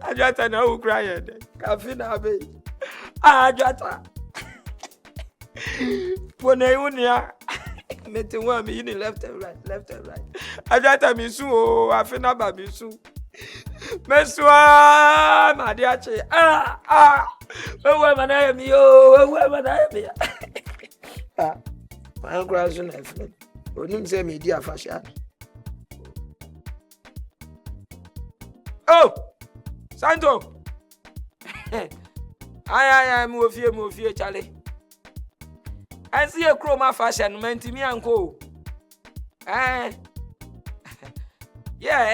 Ajata na who crying. Kafina be. Ajata. Pone unia. Mete wa me in left and right. Ajata misu o afina ba misu. Meswa madiache. Wewe manaya mi yo. Wewe manaya mi. My grandson na friend. Onim say me di afasha. Oh! Santo! Ay, mo fie, Charlie. I see a chroma fashion, meant me uncle. Yeah,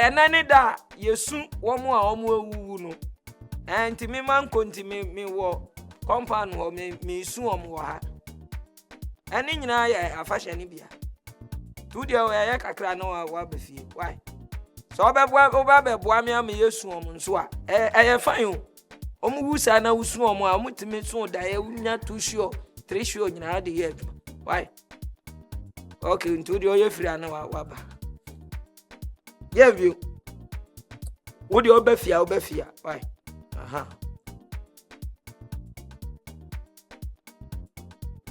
and I need that. You soon one more no. And to me, man, continue me walk. Compound or me soon more. And in a fashion Ibia. To the way I can know what be feel. Why? So over boamia me yesu so a fine omu wusa na wusu omu a mutime so da ya wunya 2 sure 3 sure nyina de ye why okay into the oye free na waba yeah view wo de obafia why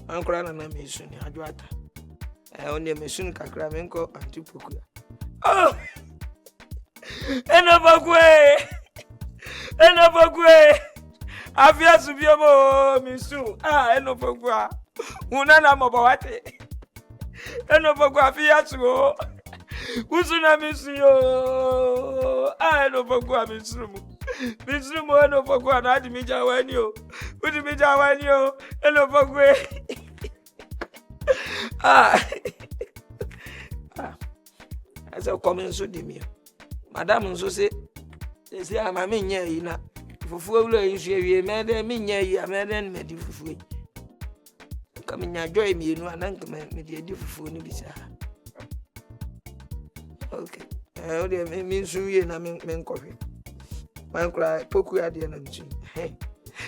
ankora na me yesu ni adwata onye me sun kakra me nko antipoku oh Enobogwe. Afia subiomo misu. Enobogwa. Unana mabawate. Enobogwa afia su. Usuna misu yo. Enobogwa misu. Misu mo enobogwa na adi mija wani yo. Udi mija wani yo. Enobogwe. Asa komen so di mi. Madam nso say ama me nya yi na fufu awura yi so ewie me de me nya yi amede ne me di fufu ka me nya joy mi enu ananka me de di fufu ni bisa okay o de me nso yi na me nkɔhwe man kura poku ya de na ntu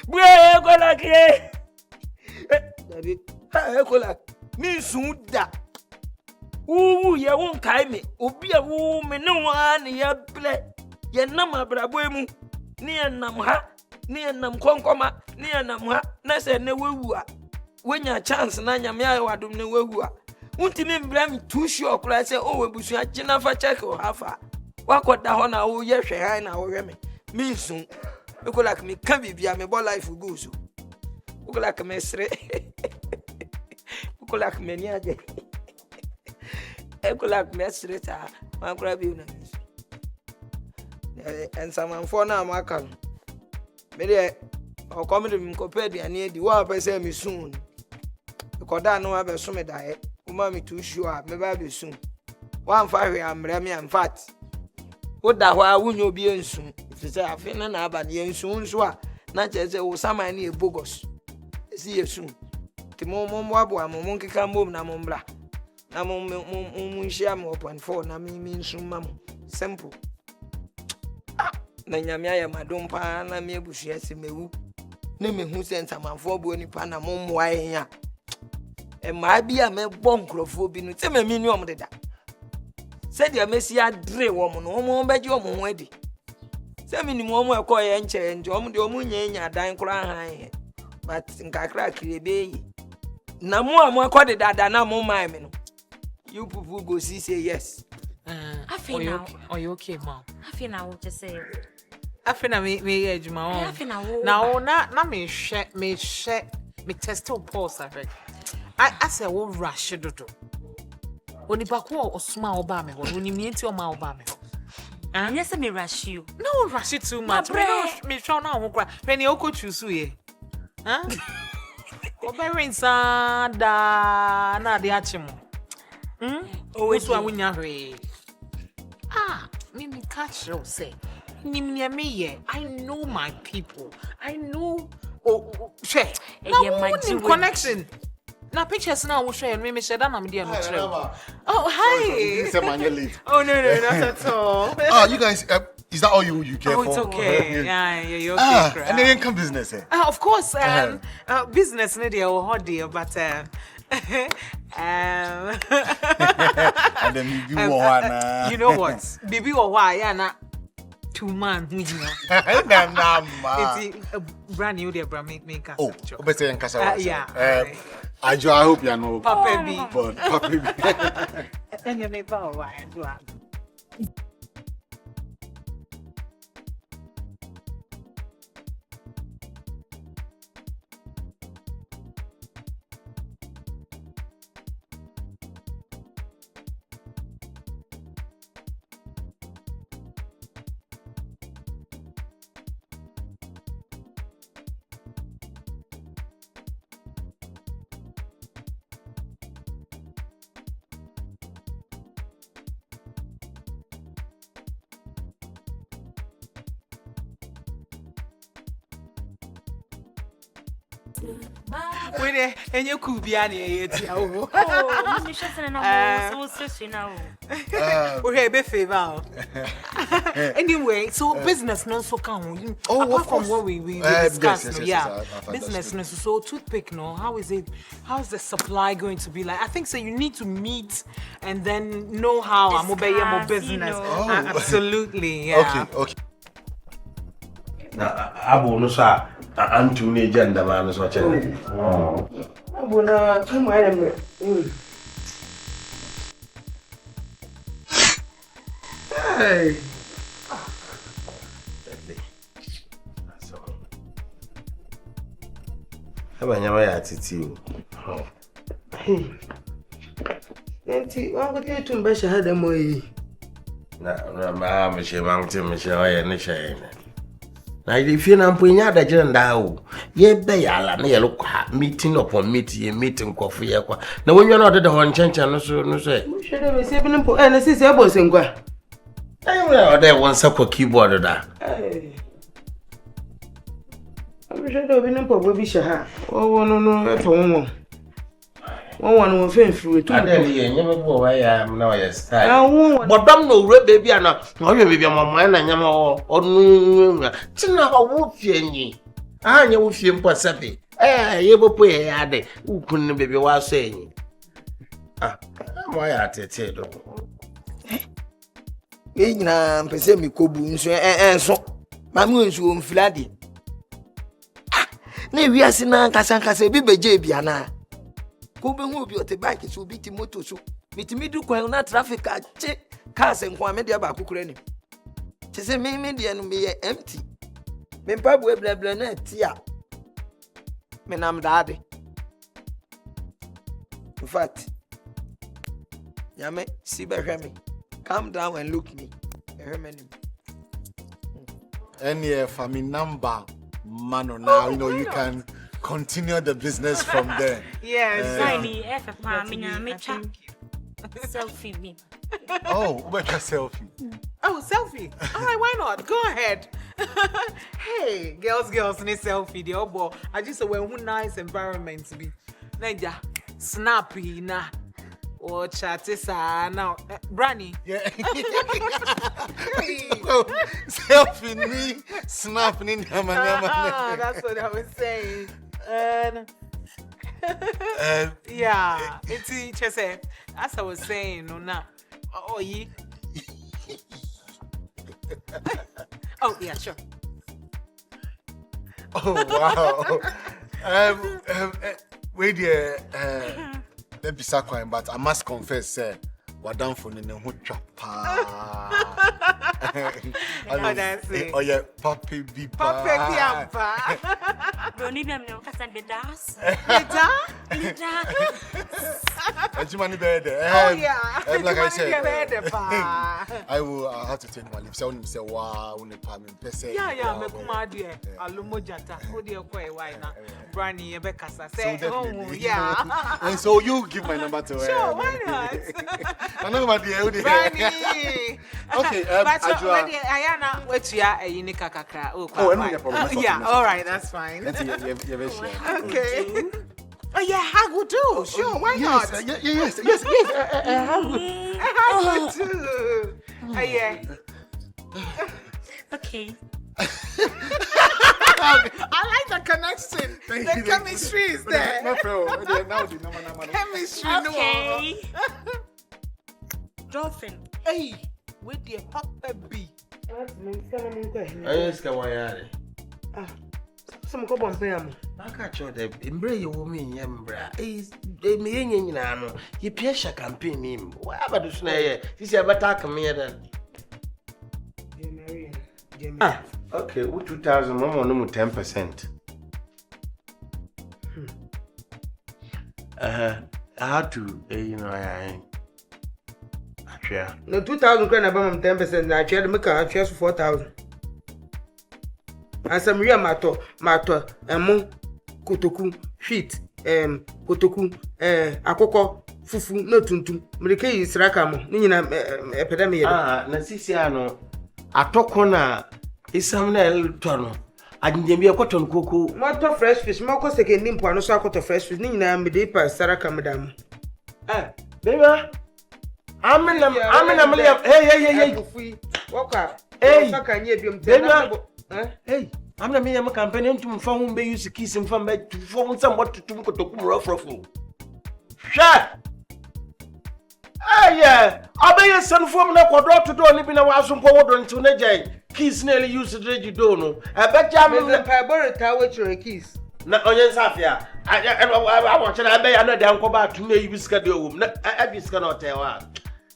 bue kola ke David kola mi nso da ye won kai me obi a wo me ne wa ne ya ble ye nam abrabo emu ne ye nam ha ne ye nam konkoma ne ye nam ha na se ne wewu a wenya chance na nyame aye wadom ne wewu a untimi mbra mi too sure kura se o webusu agina fa check o hafa wakoda ho na wo ye hwe han na wo hwe me sun ko like me kan bibia me bo life go so ko like me sre ko like me ni aje Ekulak mesreta man kura bi una and someone for na maka me de o come to me compare ane di wa pese me soon koda no abe so me dae uma me too sure me ba be soon one fa hwe amre me in fact wo da ho a wunyo bi ensun fi say afi na aba ne ensun so a na chese wo saman na ebogos si yesun ti mo abo am mo nkeka mbom na mo mbra na mo share mo 1.4 na mi nsun mam simple na nyame aye madom pa na me ebusu ase mewu na me hu sense amanfo bo nipa na mo moa yen a ma bi a me bon krofo bi no te me mi ni om deda se dia mesi adre wo mo no mo beje wo mo ho adi se mi ni mo mo ekoye nche nje om de om nya dan kura han but nkakra kirebe yi na mo am akode dada na mo mai me no you people go see say yes I feel now are you okay mom I feel now just say I feel na me ejuma on I feel now na me test on pulse already I say wo rush dodo oni ba ko osuma oba me ho oni mi enti o ma oba me ho and yes me rush you no rush it too much me show na ho kra when you go choose ye huh oberin sa da na de achimo o so awunya hwe me catch you say me ye I know my people I know share my connection na pictures now we share me share that na me dey no true oh hi oh no not at all you guys is that all you care for? It's okay. Yeah, you're okay. And then come business. Of course, business no dey hard there, but And then maybe one. You know what? Baby or why? Yeah, na 2 man. It's brand new there, brand make us. Oh, better in Casa. Yeah. I hope you know. Papa B. But Papa B. And your neighbor why? Wait, and you could be any Oh, I'm just saying I'm so now. Okay, be favor. Anyway, so business no so can apart from what we discussed, business no so toothpick no. How is it? How's the supply going to be like? I think so. You need to meet and then know how I'm obeying my business. Absolutely, yeah. Okay. Na abu no sa antu ne agenda ma no so che. Abu na come on. Hey. Aba nyama ya titi o. Enti wa ko te tun ba shahada mo yi. Na ma me she ma mti me she wa ye ne she ne. Na if na mpo nya da jira nda o. Ye be ya la na ye lokwa meeting upon meeting kofu ye kwa. Na wonwa na odede ho nchenchan no so. Mo she de me se bi mpo na se se bo senkwa. Ayo na ode won sako keyboard da. I'm sure there will be no problem. Oh, no, for one. One will fend through it. I tell you, never go away. I'm now a style. But don't know, baby, I'm not. Oh, you baby, my mind, and I'm all no. Tina, how would you? I know if you possibly. You will pay a day. Who couldn't baby was saying? Why I tell you? I'm perceiving me cobu, so my moon's room fladdy. Ne wiase na nkasa bi beje bia na ko be hu bi o te bike so bi ti moto so mitimi du kwan na traffic a che cars nko me de ba kokura ni te se me de no me empty me Mpaebo eblebele na ti a me nam daade in fact yame si be hwe me calm down and look me hwe me ni Any family number Mano, now you know you can continue the business from there. Yes. Selfie me. Oh, where's your selfie? Oh, selfie. All right, why not? Go ahead. Hey, girls, need selfie. The obo. I just say when nice environment to be. Naija, snappy na. Or chatisa now. Branny. Yeah. Selfie me, snapping that's what I was saying. Yeah, it's just as I was saying, no, now. Oh, ye. Oh, yeah, sure. Oh, wow. Wait there. Let me say, but I must confess, sir. We're down for the whole trap. Oh, yeah, Papi Bipa. Papi Bipa. Don't need them, no, because I'm the das. Oh, yeah. Like I said, I'll have to take my lips. I want to say, wow, yeah, me kuma dear. Alumo jata. Oh, dear, quite why now? Branny, Bekasa. Say, oh, yeah. And so you give my number to her. Sure, why not? I know my dear. Branny. Okay, but Ayana, what's your unique kakra? Oh, yeah, all right, that's fine. Okay. Oh, yeah, Hagu too. Sure, why not? Yes. Hagu too. Oh, yeah. Okay. I like the connection. The chemistry is there. Chemistry. Okay. Dolphin. Hey, with the Papa B. Yes, Kawayari. Some go on payam. I catch you the embrace your woman, Yambra. They may in Nano. You Piesha campaign him. Whatever the snare, he's a better me than. Okay, with 2,000, Mama, 10%. I had to, No 2,000 grand above 10%. I tried to make a chest 4,000. And some real matter, among Kotoku, sheet, Kotoku, Akoko, Fufu, no tuntum, Mrike is Rakamo, Nina epidemic. Nasisiano, a tokona is some tono. I didn't be a cotton cuckoo. Matter fresh fish, Moko second nimpo, no sacot of fresh fish, Nina, Medipa, Saraka, madam. Baby, I'm in a hey, walk up. Hey, Hey, I'm not me, I'm a companion to phone be used to kiss him from bed to phone somewhat to rough ruffle. Shut! Yeah, I'll be a son from the quadrat to do living a while from forward until Najay. Kiss nearly used to dread you don't know. I bet you I'm a Mpaebo tower with your keys. Not on your Safia. I watch it. I bet I know they go back to me. You schedule. I just cannot tell her.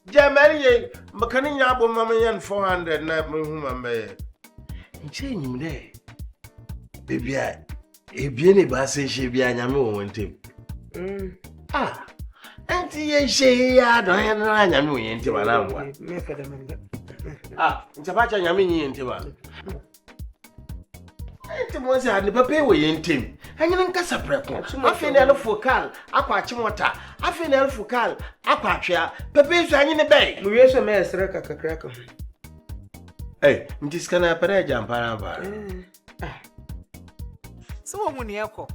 Jamie, Macania, Mamma, 400, not my change him there. Baby, a bien a bass, she be a yamu went him. Auntie, she had a yamu into my lamb. It's a batch of yammy into one. It was a pay way in Tim. Hanging in Casapreco. I feel for Cal, Aquachimota. I feel for Cal, Aquachia, Pepe's hanging a bay. We also may a cracker. Hey, this can happen a jump around. So when you echo,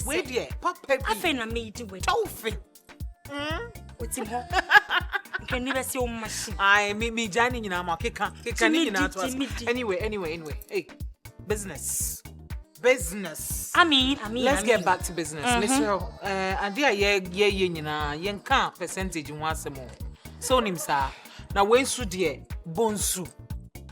wait, yeah, Papa, I feel a meeting with Toffee. What's in her? You can never see your machine. I me Johnny in our kick Anyway. Hey, business. I mean, let's get back to business. Listen, and dear, yen can't percentage in once more. So, Nimsa, now when so dear, Bonsu,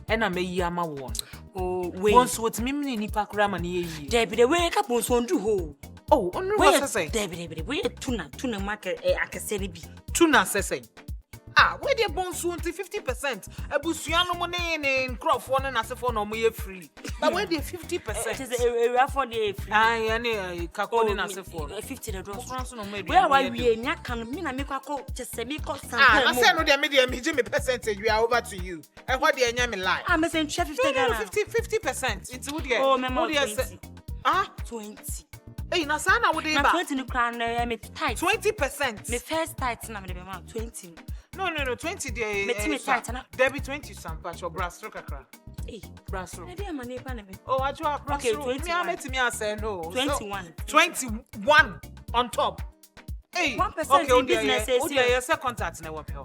and I may yama one. Oh, wait, once what mimini nipa kramani. Debbie, the way up was one to hold. Oh, on what I say, Debbie, we are tuna market, I can say be tuna say. Where the bones 50%? A busiano money in crop one and as a phone or me free. But where the 50%? It is a rough for the any cacon as a phone. 50 the where are we in Yakan? Mina make a call just a make up some. I said, no, the medium, Jimmy percentage, we are over to you. And what the enemy like? I'm a saying 50%. It's wood. Oh, memory 20. Hey, Nasana would be 20 crown, I made tight 20%. The first tight number 20. No, 20 days. There be 20 some patch or brass stroke. Hey, brass stroke. Oh, I draw brass stroke. Okay, 21. I say no. 21. 21 on top. Hey, 1% in business. Yes, contact never pay.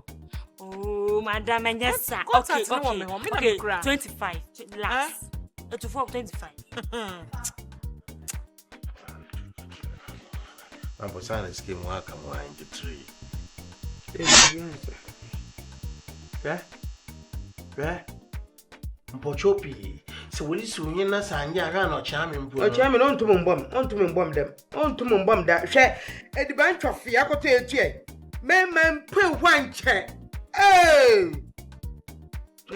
Oh, madam, and yes, sir. Okay, 25. Last. 25. My boss scheme work and wine the tree. Mpochopi. So will you soon as I ran or charming? Oh, charming on to mum them. On to mum that share at the bunch of Yakote. Man, put one chair. Oh,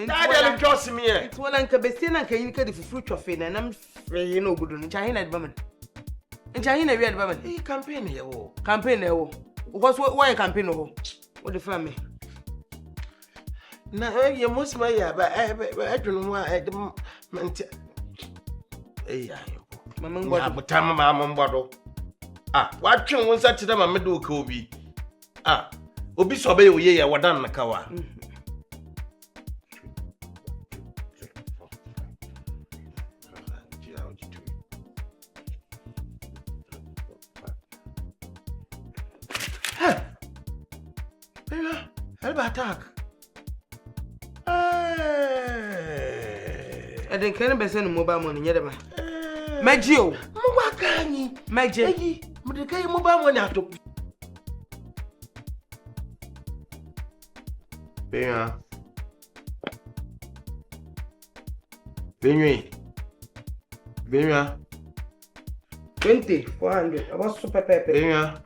I trust me. It's one and Cabestina can you get the fruit of it, and I'm very no good in China at woman. In China, we had woman. He campaign here. Campaign. What's why campaign? What the family? No, you must buy ya, but I don't know why I don't. Hey, Mamma, Mamma bottle. What can one such them a middle Kobe? Obi sobe ye ya wadan na kawa. Help attack. I didn't care about sending mobile money yet. Megio. Mwakani. Meji. Mudeka yi mobile money ato. Benya. Benya. 20, 400. I was super pepe. Benya.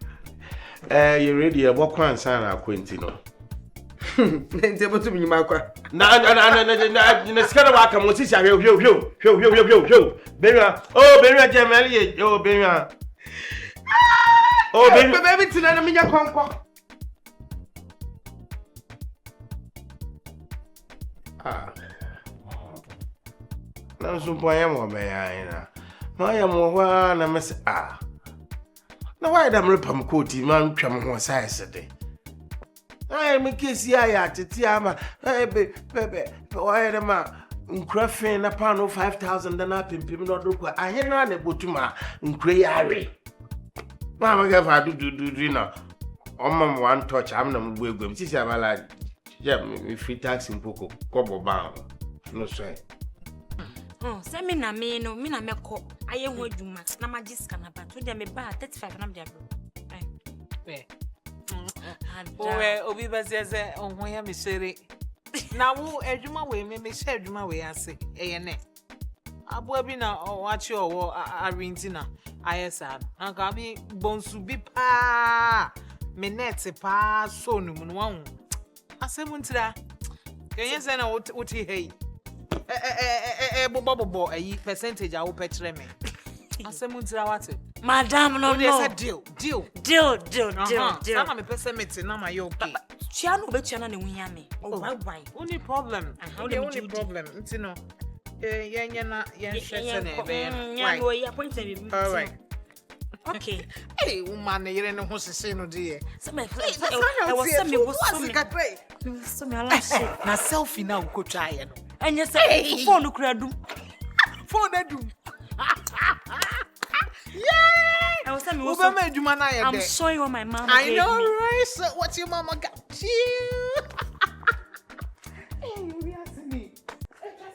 You ready? I walk one sign a Quintino. Ntebo tu binyima kwa. Na skana waka mo sisi ahwe Benya. Oh, Benya Jamali. Oh, Benya. Oh, Benya. Baby tina na minya kwankwa. Na sumpo ya mo be ya ina. Ma ya mo hwa na mese na why da mrepam koti man twam ho size de. Me kesi ya tete ama. Why da ma nkrafe na pa no 5000 da na pimpim no do kwa. Ahe na na botuma nkre yare. Ma ma ga fa du na. Omam one touch am na mbu egwem. Sisi abala yeah, me free tax mpoko kobo ba. No so. Se me na meko aye ho adwuma na magiska na ba to de me ba 35 na me de obi bazeze onho ya me shere na wo adwuma we me she adwuma we ase eye ne abo bi na wachi owo arintina ayesa na ka bi bonsu bi pa me net pa so no mu no wan asemu ntira kenye se na wuti hey bobo ayi percentage a wo petre me asemu ntira wate madam no deal sana me pese meti na ma yoke chia no be chia na nwunya me why only problem only problem ntino yenye na yen shese na ebe why no ya point be all right okay hey woman yere ne ho sese no de so me was so me ala shit na selfie na ko twa ye no enye say phone kura dum phone adum I was saying I'm showing what my mom I know, right? So what your mama got?